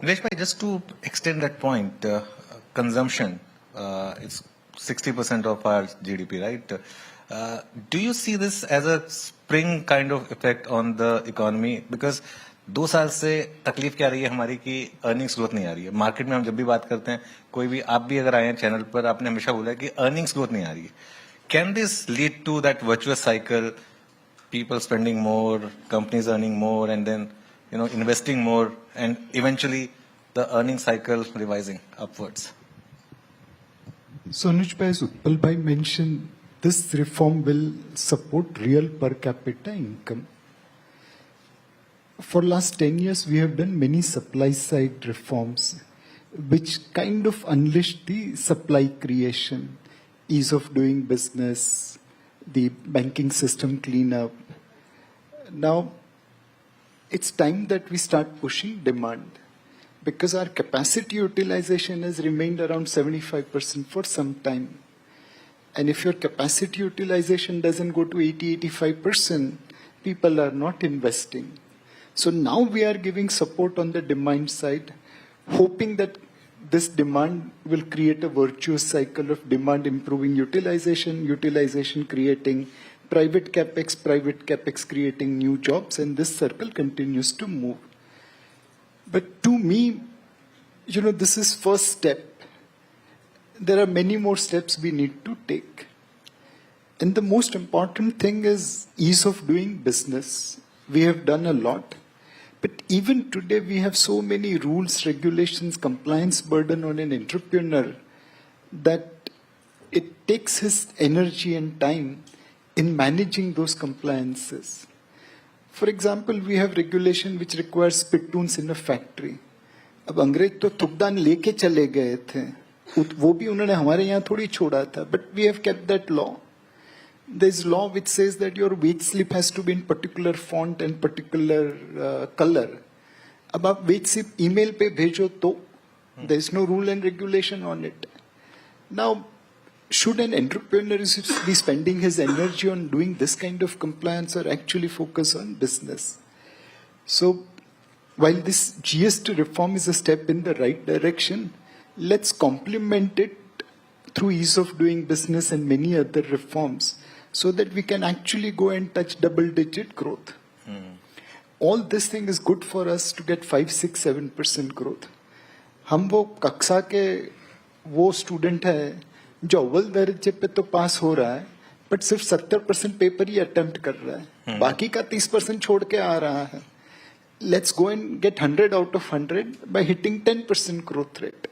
Nilesh bhai, just to extend that point, consumption, it's 60% of our GDP, right? Do you see this as a spring kind of effect on the economy? Because 2 साल से तकलीफ क्या रही है हमारी कि earnings growth नहीं आ रही है. मार्केट में हम जब भी बात करते हैं, कोई भी आप भी अगर आए हैं चैनल पर, आपने हमेशा बोला है कि अर्निंग्स ग्रोथ नहीं आ रही है. Can this lead to that virtuous cycle, people spending more, companies earning more, and then investing more, and eventually the earning cycle revising upwards? So Anuj bhai, as Utpal bhai mentioned, this reform will support real per capita income. For last 10 years, we have done many supply side reforms, which kind of unleashed the supply creation, ease of doing business, the banking system cleanup. Now, it's time that we start pushing demand, because our capacity utilization has remained around 75% for some time. And if your capacity utilization doesn't go to 80-85%, people are not investing. So now we are giving support on the demand side, hoping that this demand will create a virtuous cycle of demand improving utilization, utilization creating private capex creating new jobs, and this circle continues to move. But to me, this is first step. There are many more steps we need to take. And the most important thing is ease of doing business. We have done a lot. But even today, we have so many rules, regulations, compliance burden on an entrepreneur that it takes his energy and time in managing those compliances. For example, we have regulation which requires spittoons in a factory. अब अंग्रेज तो थुकदान लेके चले गए थे, वो भी उन्होंने हमारे यहाँ थोड़ी छोड़ा था, but we have kept that law. There's law which says that your wage slip has to be in particular font and particular color. अब आप wage slip email पे भेजो तो there's no rule and regulation on it. Now, should an entrepreneur be spending his energy on doing this kind of compliance or actually focus on business? So, while this GST reform is a step in the right direction, let's complement it through ease of doing business and many other reforms, so that we can actually go and touch double-digit growth. All this thing is good for us to get 5, 6, 7% growth. हम वो कक्षा के वो student है जो अव्वल दर्जे पे तो पास हो रहा है, बट सिर्फ 70% पेपर ही अटेम्प्ट कर रहा है, बाकी का 30% छोड़ के आ रहा है. Let's go and get 100 out of 100 by hitting 10% growth rate.